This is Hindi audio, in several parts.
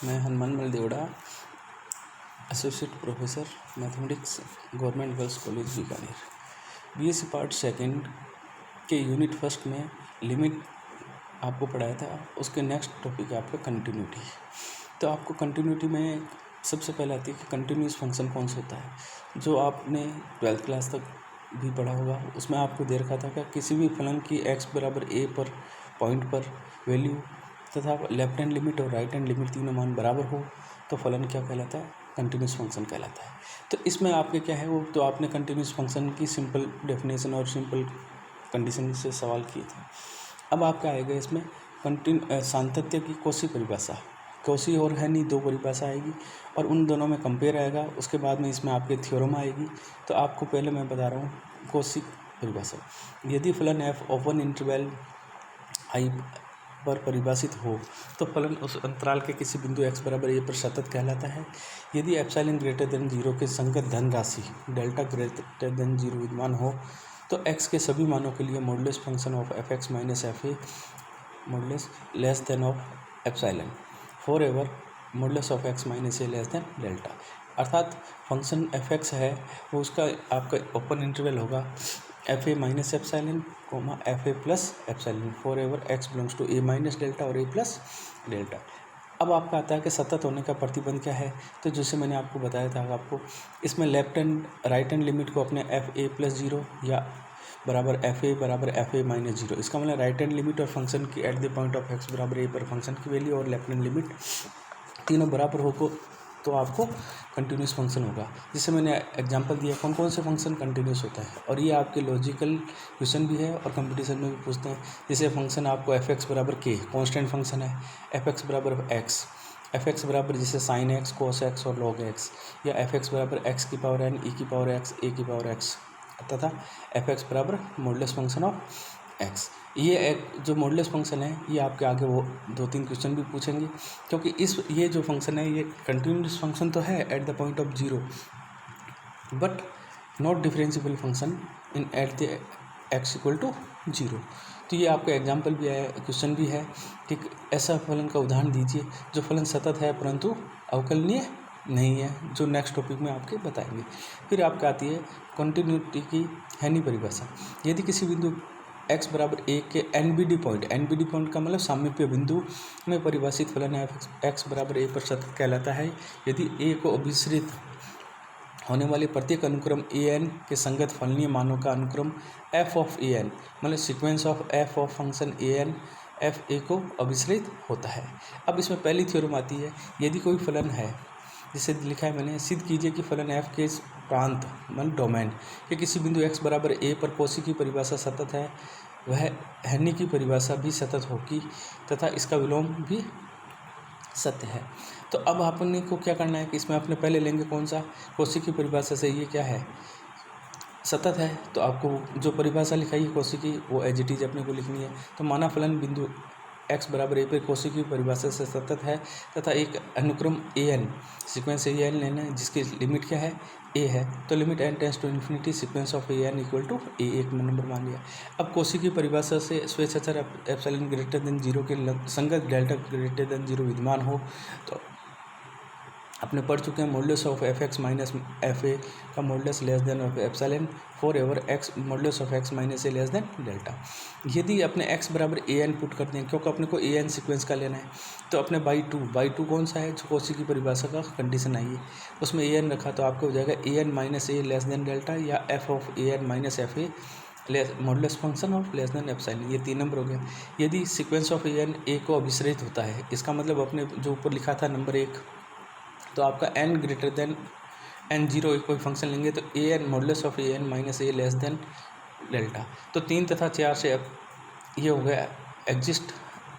मैं Hanuman Devda, associate professor mathematics, government girls college Bikaner. BSc part second के यूनिट फर्स्ट में लिमिट आपको पढ़ाया था। उसके नेक्स्ट टॉपिक है आपका कंटिन्यूटी। तो आपको कंटिन्यूटी में सबसे पहले आती है कि कंटिन्यूस फंक्शन कौन सा होता है, जो आपने 12th क्लास तक भी पढ़ा होगा। उसमें आपको दे रखा था कि किसी भी फलन की x बराबर a पर पॉइंट पर वैल्यू तथा लेफ्ट हैंड लिमिट और राइट हैंड लिमिट तीनों मान बराबर हो तो फलन क्या कहलाता है, कंटिन्यूस फंक्शन कहलाता है। तो इसमें आपके क्या है वो, तो आपने कंटिन्यूस फंक्शन की सिंपल डेफिनेशन और सिंपल कंडीशन से सवाल किए थे। अब आपका आएगा इसमें सातत्य की कौशी परिभाषा। कौशी और हैनी दो परिभाषा आएगी और उन दोनों में कंपेयर आएगा। उसके बाद में इसमें आपके थ्योरम आएगी। तो आपको पहले मैं बता रहा हूँ कौशी परिभाषा। यदि फलन f ओपन इंटरवल i पर परिभाषित हो तो फलन उस अंतराल के किसी बिंदु x बराबर a पर सतत कहलाता है। यदि एप्सिलॉन ग्रेटर देन 0 के संगत धन राशि डेल्टा ग्रेटर देन 0 विद्यमान हो तो x के सभी मानों के लिए modulus function of fx minus fa modulus less than of epsilon for every modulus of x minus a less than delta. अर्थात फंक्शन fx है वो उसका आपका ओपन इंटरवल होगा fa minus epsilon comma fa plus epsilon for every x belongs to a minus delta और a प्लस डेल्टा। अब आपका आता है कि सतत होने का प्रतिबंध क्या है। तो जैसे मैंने आपको बताया था आपको इसमें left and right hand limit को अपने fa प्लस 0 या बराबर fa माइनस 0, इसका मतलब राइट हैंड लिमिट और फंक्शन की eight the point of x बराबर a पर फंक्शन की वैल्यू और लेफ्ट हैंड लिमिट तीनों बराबर हो तो आपको कंटिन्यूस फंक्शन होगा। जिससे मैंने एग्जांपल दिया कौन कौन से फंक्शन कंटिन्यूस होता है। और ये आपके लॉजिकल क्वेश्चन भी है और कंपटीशन में भी पूछते हैं। जैसे फंक्शन आपको fx बराबर k कांस्टेंट फंक्शन है, fx बराबर x, fx बराबर जैसे sin x cos x और log x, या fx बराबर x की पावर n e की पावर x a की पावर x तथा fx बराबर मॉडुलस फंक्शन ऑफ x। ये एक जो मॉडुलस फंक्शन है ये आपके आगे वो 2-3 क्वेश्चन भी पूछेंगे, क्योंकि ये जो फंक्शन है ये कंटिन्यूस फंक्शन तो है at the point of 0 but not differentiable function in at the x equal to 0। तो ये आपका एग्जाम्पल भी है, क्वेश्चन भी है कि ऐसा फलन का उदाहरण दीजिए जो फलन सतत है परंतु अवकलनीय नहीं है, जो नेक्स्ट टॉपिक में आपके बताएंगे। फिर आपके आती है कंटिन्यूटी की हैनी परिभाषा। यदि किसी बिंदु x बराबर a के NBD पॉइंट का मतलब सामीप्य बिंदु में परिभाषित फलन है x बराबर a पर सतत कहलाता है। यदि a को अभिसरित होने वाले प्रत्येक अनुक्रम an के संगत फलनीय मानों का अनुक्रम f ऑफ an मतलब sequence of f of function an f a को अभिसरित होता है। अब इसमें पहली थ्योरम आती है, यदि कोई फलन है जिसे लिखा है मैंने, सिद्ध कीजिए कि फलन f के प्रांत मतलब डोमेन के किसी बिंदु x बराबर a पर कौशी की परिभाषा सतत है, वह हैनी की परिभाषा भी सतत होगी तथा इसका विलोम भी सत्य है। तो अब आपने को क्या करना है कि इसमें आपने पहले लेंगे कौन सा, कौशी की परिभाषा से ये क्या है सतत है। तो आपको जो परिभाषा लिखाई है कौशी की वो एज इट इज अपने को लिखनी है। तो माना फलन बिंदु x बराबर a पर कौशी की परिभाषा से सतत है तथा एक अनुक्रम an सीक्वेंस an लेना है जिसकी लिमिट क्या है a है। तो limit n tends to infinity sequence of an equal to a एक नंबर मान लिया। अब कौशी की परिभाषा से स्वेच्छाचार एप्सिलॉन ग्रेटर देन 0 के संगत डेल्टा ग्रेटर देन 0 विद्यमान हो तो अपने पढ़ चुके हैं modulus of fx minus fa का modulus less than of epsilon for every x modulus of x minus a less than delta. यदि अपने x बराबर an पुट करते हैं, क्योंकि अपने को an सीक्वेंस का लेना है, तो अपने बाई टू कौन सा है जो कौशी की परिभाषा का कंडीशन आई है उसमें an रखा तो आपको हो जाएगा an minus a less than delta या f of an minus fa modulus function of less than epsilon. ये 3 नंबर हो गया। यदि सीक्वेंस ऑफ an a को अभिसरित होता है, इसका मतलब अपने जो ऊपर लिखा था नंबर 1, तो आपका n ग्रेटर देन n0 कोई फंक्शन लेंगे तो an modulus of an minus a less than delta. तो 3 तथा 4 से अब ये हो गया exist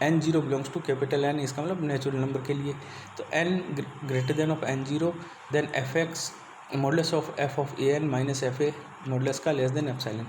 n0 belongs to capital N, इसका मतलब नेचुरल नंबर के लिए। तो n greater than of n0 then fx modulus of f of an minus fa modulus का less than epsilon.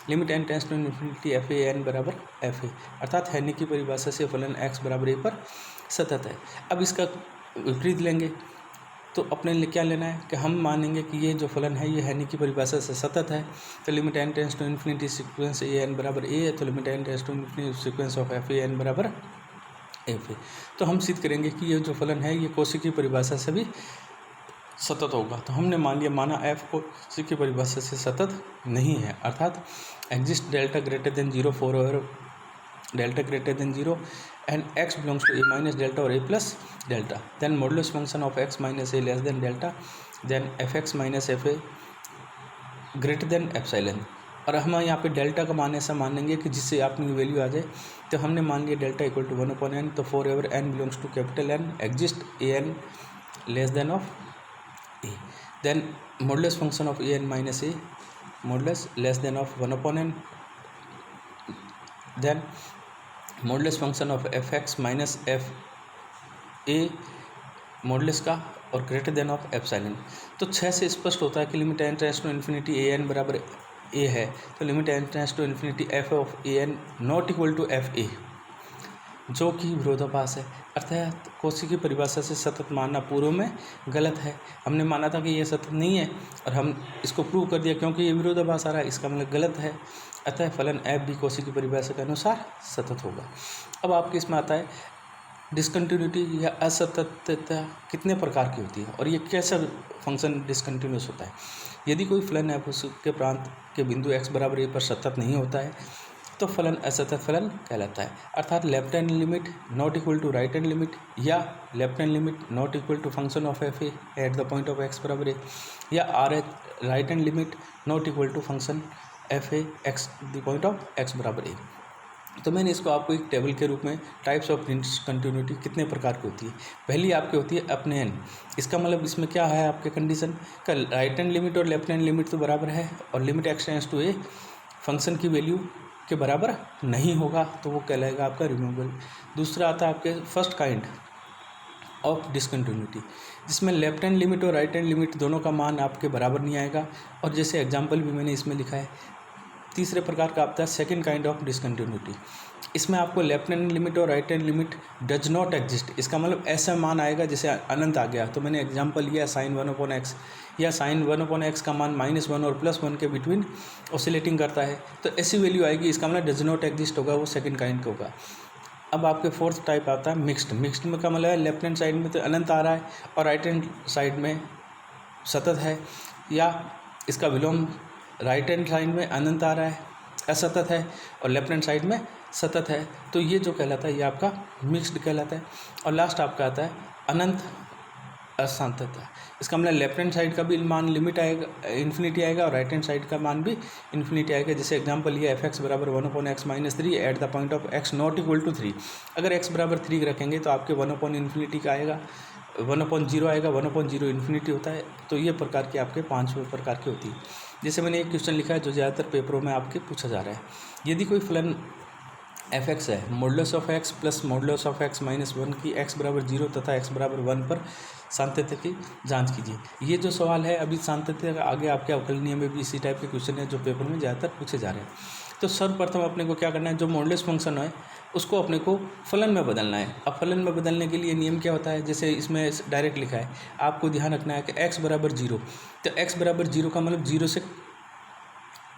Limit n tends to infinity fa n बराबर fa। अर्थात हैनी की परिभाषा से फलन x बराबर a पर सतत है। अब इसका विपरीत लेंगे तो अपने लिए क्या लेना है कि हम मानेंगे कि ये जो फलन है ये हैनी की परिभाषा से सतत है। तो limit n tends to infinity sequence an बराबर a है, तो limit n tends to infinity sequence of fa n बराबर एफ ए। तो हम सिद्ध करेंगे कि ये जो फलन है ये कौशी की परिभाषा से भी सतत होगा। तो हमने माना एफ कौशी की परिभाषा से सतत नहीं है, अर्थात exist delta greater than 0 for every delta greater than 0 and x belongs to a minus delta और a plus delta, then modulus function of x minus a less than delta, then fx minus fa greater than epsilon. और हम यहाँ पे डेल्टा का मान ऐसा मानेंगे कि जिससे आपकी वैल्यू आ जाए। तो हमने मान लिया डेल्टा इक्वल टू 1/n, तो for every n belongs to capital N exist an less than of a, then modulus function of an minus a modulus less than of 1/n, then modulus function of fx minus fa modulus का और ग्रेटर देन ऑफ एप्सिलॉन। तो 6 से स्पष्ट होता है कि limit n tends to infinity a n बराबर a है, तो limit n tends to infinity f of a n not equal to f a, जो कि विरोधाभास है। अर्थात कौशी की परिभाषा से सतत मानना पूर्व में गलत है। हमने माना था कि ये सतत नहीं है और हम इसको प्रूव कर दिया क्योंकि ये विरोधाभास आ रहा है, इसका मतलब गलत है। अतः फलन f भी कौशी की परिभाषा के अनुसार सतत होगा। अब आपके इसमें आता है डिसकंटिन्यूटी या असततता कितने प्रकार की होती है और ये कैसा फंक्शन डिसकंटिन्यूस होता है। यदि कोई फलन है उसके प्रांत के बिंदु x बराबर a पर सतत नहीं होता है तो फलन असतत फलन कहलाता है। अर्थात left hand limit not equal to right hand limit या left hand limit not equal to function of F A at the point of x बराबर a, या right hand limit not equal to function F A X the point of x बराबर a। तो मैंने इसको आपको एक टेबल के रूप में टाइप्स ऑफ डिसकंटिन्यूटी कितने प्रकार की होती है। पहली आपकी होती है अपने एन, इसका मतलब इसमें क्या है आपके कंडीशन का राइट हैंड लिमिट और लेफ्ट हैंड लिमिट तो बराबर है और limit x tends to A function की वैल्यू के बराबर नहीं होगा तो वो कहलाएगा आपका रिमूवेबल। दूसरा आता है आपके फर्स्ट काइंड ऑफ डिसकंटिन्यूटी, जिसमें लेफ्ट हैंड लिमिट और राइट हैंड लिमिट दोनों का मान आपके बराबर नहीं आएगा और जैसे एग्जाम्पल भी मैंने इसमें लिखा है। तीसरे प्रकार का आता है सेकंड काइंड ऑफ डिसकंटिन्यूटी, इसमें आपको लेफ्ट हैंड लिमिट और right hand limit does not exist, इसका मतलब ऐसा मान आएगा जैसे अनंत आ गया। तो मैंने एग्जांपल लिया sin 1/x या sin 1/x का मान -1 और +1 के बिटवीन ऑसिलेटिंग करता है, तो ऐसी वैल्यू आएगी, इसका मतलब डज नॉट एग्जिस्ट होगा, वो सेकंड काइंड का होगा। अब आपके फोर्थ टाइप आता है मिक्स्ड। मिक्स्ड में का मतलब है लेफ्ट हैंड साइड में तो अनंत आ रहा है और राइट हैंड साइड में सतत है, या इसका विलोम राइट हैंड साइड में अनंत आ रहा है असतत है और लेफ्ट हैंड साइड में सतत है, तो ये जो कहलाता है ये आपका मिक्स्ड कहलाता है। और लास्ट आपका आता है अनंत असंतता, इसका मतलब लेफ्ट हैंड साइड का भी मान लिमिट आएगा इन्फिनिटी आएगा और राइट हैंड साइड का मान भी इन्फिनिटी आएगा। जैसे एग्जांपल ये fx बराबर 1/x - 3 at the point of x not equal to 3। अगर x बराबर 3 रखेंगे तो आपके 1/∞ का आएगा, 1/0 आएगा, 1/0 इन्फिनिटी होता है। तो ये प्रकार की आपके 5 प्रकार की होती है। जैसे मैंने एक क्वेश्चन लिखा है जो ज़्यादातर पेपरों में आपके पूछा जा रहा है, यदि कोई फलन fx है modulus of x plus modulus of x - 1 की x बराबर 0 तथा x बराबर 1 पर सांतत्य की जांच कीजिए। ये जो सवाल है अभी सांतत्य का आगे आपके अवकलनीय में भी इसी टाइप के क्वेश्चन है जो पेपर में ज़्यादातर पूछे जा रहे हैं। तो सर्वप्रथम अपने को क्या करना है, जो मॉडुलस फंक्शन है उसको अपने को फलन में बदलना है। अब फलन में बदलने के लिए नियम क्या होता है, जैसे इसमें डायरेक्ट लिखा है, आपको ध्यान रखना है कि x बराबर 0, तो x बराबर 0 का मतलब 0 से,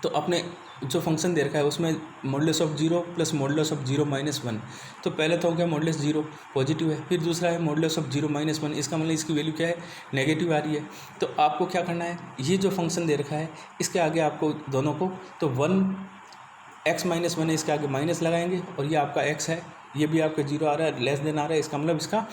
तो अपने जो फंक्शन दे रखा है उसमें modulus of 0 plus modulus of 0 - 1, तो पहले तो हो गया मॉडुलस 0 पॉजिटिव है, फिर दूसरा है मॉडुलस ऑफ 0 - 1, इसका मतलब इसकी वैल्यू क्या है नेगेटिव आ रही है। तो आपको क्या करना है, ये जो फंक्शन दे रखा है इसके आगे आपको दोनों को, तो 1x - 1 है, इसके आगे माइनस लगाएंगे और ये आपका x है, ये भी आपका 0 आ रहा है, लेस देन आ रहा है, इसका मतलब इसका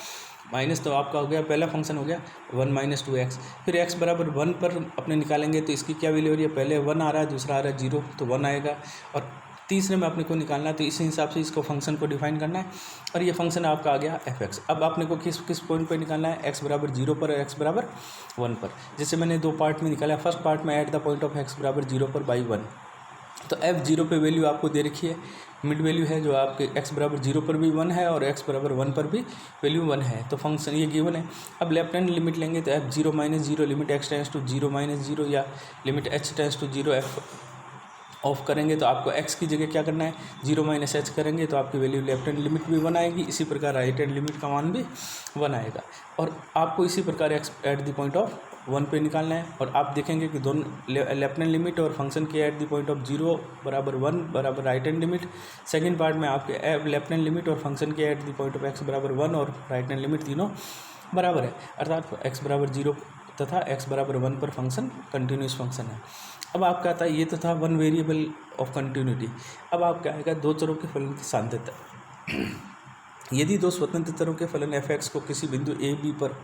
माइनस, तो आपका हो गया पहला फंक्शन हो गया 1 - 2x। फिर x बराबर 1 पर अपने निकालेंगे तो इसकी क्या वैल्यू हो रही है, पहले 1 आ रहा है, दूसरा आ रहा है 0, तो 1 आएगा, और तीसरे में अपने को निकालना है, तो इसी हिसाब से इसको फंक्शन को डिफाइन करना है और ये फंक्शन आपका आ गया fx। अब आपने को किस पॉइंट पर निकालना है, x बराबर 0 पर और x बराबर 1 पर। जैसे मैंने 2 पार्ट में निकाला, फर्स्ट पार्ट में eight the point of x बराबर 0 पर बाई 1, तो f0 पे वैल्यू आपको दे रखी है, मिड वैल्यू है जो आपके x बराबर 0 पर भी 1 है और x बराबर 1 पर भी वैल्यू 1 है, तो फंक्शन ये गिवन है। अब लेफ्ट हैंड लिमिट लेंगे तो f0 - 0 limit x tends to 0 - 0 या limit h tends to 0 f of करेंगे तो आपको x की जगह क्या करना है, 0 माइनस एच करेंगे तो आपकी वैल्यू लेफ्ट हैंड लिमिट भी 1 आएगी, इसी प्रकार राइट हैंड लिमिट का मान भी 1 आएगा। और आपको इसी प्रकार x eight the point of 1 पे निकालना है। और आप देखेंगे कि दोनों लेफ्ट हैंड लिमिट और फंक्शन के एट द पॉइंट ऑफ 0 बराबर 1 बराबर right hand limit. Second part में आपके लेफ्ट हैंड लिमिट और फंक्शन के eight the point of x बराबर 1 और राइट हैंड लिमिट तीनों बराबर है, अर्थात x बराबर 0 तथा x बराबर 1 पर फंक्शन कंटिन्यूस फंक्शन है। अब आपका आता है, ये तो था वन वेरिएबल ऑफ कंटिन्यूटी। अब आपका आएगा दो चरों के फलन की सांद्रता। यदि दो स्वतंत्र चरों के फलन f(x) को किसी बिंदु a b पर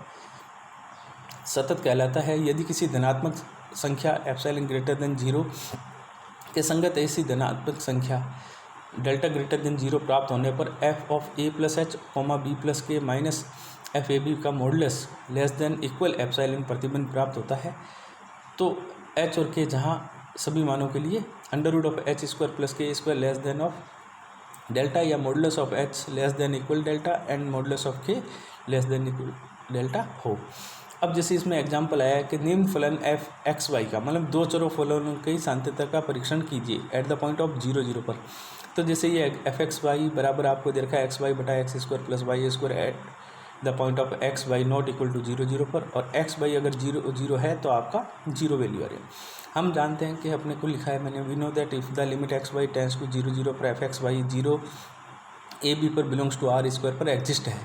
सतत कहलाता है, यदि किसी धनात्मक संख्या एप्सिलॉन ग्रेटर देन 0 के संगत ऐसी धनात्मक संख्या डेल्टा ग्रेटर देन 0 प्राप्त होने पर f of a plus H b plus के माइनस एफ ए बी का modulus less than equal epsilon प्रतिबंध प्राप्त होता है। तो h और k जहाँ सभी मानों के लिए under root of H square plus K square less than of delta या modulus of h less than equal delta and modulus of k less than equal delta हो। अब जैसे इसमें एग्जांपल आया है कि निम्न फलन एफ एक्स वाई का, मतलब दो चरों फलनों की सांद्रता का परीक्षण कीजिए एट द पॉइंट ऑफ 0 0 पर। तो जैसे ये एफ एक्स वाई बराबर आपको दे रखा है एक्स वाई बटा x square plus Y square at the point of X Y not equal to 0 0 पर, और एक्स वाई अगर 0 0 है तो आपका 0 वैल्यू आ रही है। हम जानते हैं कि अपने को लिखा है मैंने, we know that if the limit x y tends to 0 0 पर f x y 0 a b पर बिलोंग्स टू आर स्क्वायर पर एग्जिस्ट है,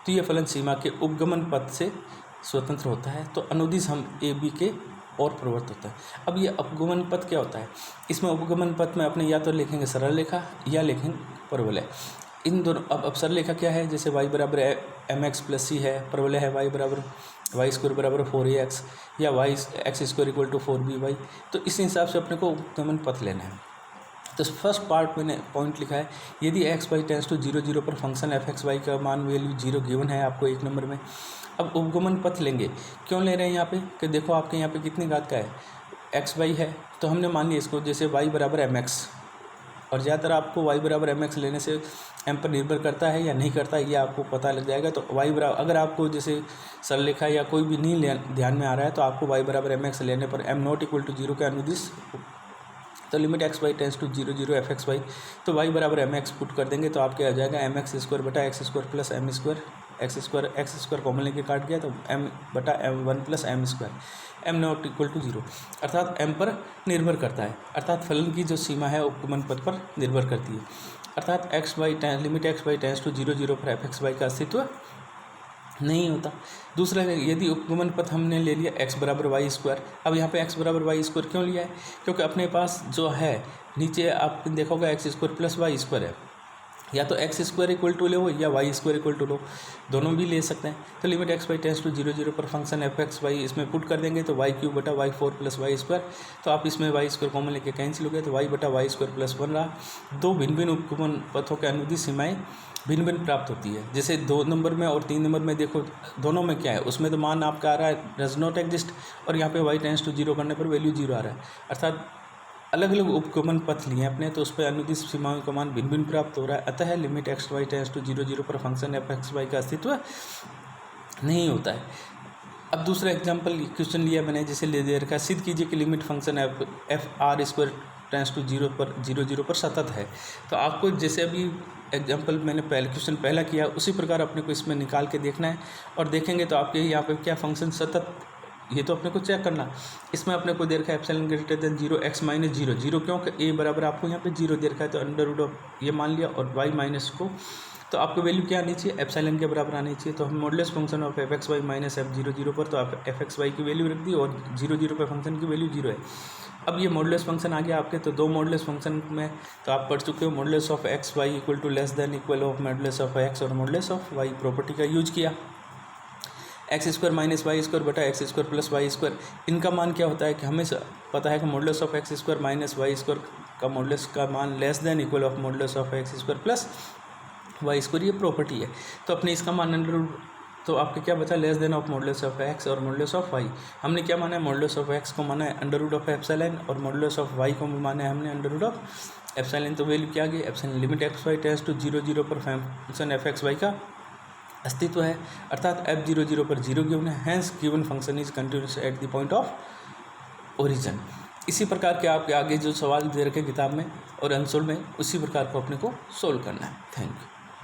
तो ये फलन सीमा के उपगमन पथ से स्वतंत्र होता है। तो अनुदिश हम ए बी के और प्रवृत्त होता है। अब ये अपगमन पथ क्या होता है, इसमें उपगमन पथ में अपने या तो लिखेंगे सरल रेखा या लिखेंगे परवलय। इन दोनों अब सरल रेखा क्या है, जैसे y बराबर एम एक्स प्लस सी है, परवलय है y बराबर वाई स्क्वायर बराबर 4ax या y x square equal to 4by। तो इस हिसाब से अपने को उपगमन पथ लेना है। तो फर्स्ट पार्ट मैंने पॉइंट लिखा है, यदि एक्स वाई टेंस टू 0 0 पर फंक्शन एफ एक्स वाई का मान वैल्यू 0 गिवन है आपको 1 नंबर में। अब उपगमन पथ लेंगे, क्यों ले रहे हैं यहाँ पे कि देखो आपके यहाँ पे कितनी घात का है, एक्स वाई है, तो हमने मान लिया इसको जैसे y बराबर एम एक्स, और ज़्यादातर आपको y बराबर एम एक्स लेने से m पर निर्भर करता है या नहीं करता है ये आपको पता लग जाएगा। तो y बराबर, अगर आपको जैसे सरल रेखा या कोई भी नहीं ध्यान में आ रहा है तो आपको y बराबर एम एक्स लेने पर m नॉट इक्वल टू 0 के अनुदिश, तो limit x y tends to 0 0 f x y, तो y बराबर एम एक्स पुट कर देंगे तो आपके आ जाएगा एम एक्स स्क्वायर बटा x square plus m square, x square common लेके काट गया तो m बटा m 1 plus m square, m not equal to 0, अर्थात m पर निर्भर करता है, अर्थात फलन की जो सीमा है उपगमन पथ पर निर्भर करती है, अर्थात limit x y tends to 0 0 पर एफ एक्स वाई का अस्तित्व नहीं होता। दूसरा, यदि उपगमन पथ हमने ले लिया x बराबर वाई स्क्वायर, अब यहाँ पे x बराबर वाई स्क्वायर क्यों लिया है, क्योंकि अपने पास जो है नीचे आप देखोगे x square plus Y square है, या तो एक्स स्क्वायर इक्वल टू लो या वाई स्क्वायर इक्वल टू लो, दोनों भी ले सकते हैं। तो limit x y tends to 0 0 पर फंक्शन एफ एक्स वाई इसमें पुट कर देंगे तो वाई क्यूब बटा वाई 4 प्लस वाई स्क्वायर, तो आप इसमें वाई स्क्वायर कॉमन लेके कैंसिल हो गया तो वाई बटा वाई स्क्वायर प्लस 1 रहा। दो भिन्न भिन्न उपगमन पथों के अनुदिश सीमाएँ भिन्न भिन्न प्राप्त होती है। जैसे 2 नंबर में और 3 नंबर में देखो दोनों में क्या है, उसमें तो मान आपका आ रहा है डज नॉट एग्जिस्ट, और यहाँ पे वाई टेंस टू 0 करने पर वैल्यू 0 आ रहा है, अर्थात अलग अलग उपगमन पथ लिए अपने, तो उस पर अनुदिश सीमाओं का मान भिन्न भिन्न प्राप्त हो रहा है। अतः limit x y tends to 0 0 पर फंक्शन एफ एक्स वाई का अस्तित्व नहीं होता है। अब दूसरा एग्जाम्पल क्वेश्चन लिया मैंने, जैसे ले दे रखा है, सिद्ध कीजिए कि limit function f R square tends to 0 0 पर सतत है। तो आपको जैसे अभी एग्जाम्पल मैंने क्वेश्चन पहला किया उसी प्रकार अपने को इसमें निकाल के देखना है, और देखेंगे तो आपके यहाँ पे क्या फंक्शन सतत, ये तो अपने को चेक करना। इसमें अपने को दे रखा है epsilon greater than 0 x minus 0 0, क्योंकि a बराबर आपको यहाँ पे 0 दे रखा है तो अंडर रूट ऑफ ये मान लिया, और y माइनस को तो आपको वैल्यू क्या आनी चाहिए, एप्सिलॉन के बराबर आनी चाहिए। तो हम modulus function of f x y minus f 0 0 पर, तो आप एफ एक्स वाई की वैल्यू रख दी और 0 0 पर फंक्शन की वैल्यू 0 है। अब ये मॉडुलस फंक्शन आ गया आपके, तो दो मॉडुलस फंक्शन में तो आप पढ़ चुके हो, modulus of X Y equal to less than equal of modulus of X और मॉडुलस ऑफ वाई प्रॉपर्टी का यूज किया। X square minus Y square बटा x square plus Y square, इनका मान क्या होता है कि हमें पता है कि modulus of x square minus Y square का मॉडुलस का मान less than equal of modulus of x square plus Y square, ये प्रॉपर्टी है। तो अपने इसका मान अंडर, तो आपके क्या बचा, less than of modulus of X और मॉडुलस ऑफ वाई। हमने क्या माना है, मॉडुलस ऑफ एक्स को माना है अंडर रूट ऑफ एप्सिलॉन, और मॉडुलस ऑफ वाई को माना है हमने अंडर रूट ऑफ एप्सिलॉन। तो वैल्यू क्या आ गई, epsilon limit x y tends to 0 0 पर फंक्शन एफ एक्स वाई का अस्तित्व है, अर्थात एफ 0 0 पर 0 गिवन है, hence given function is continuous at the point of origin. इसी प्रकार के आपके आगे जो सवाल दे रखे किताब में और आंसर में, उसी प्रकार को अपने को सोल्व करना है। Thank you.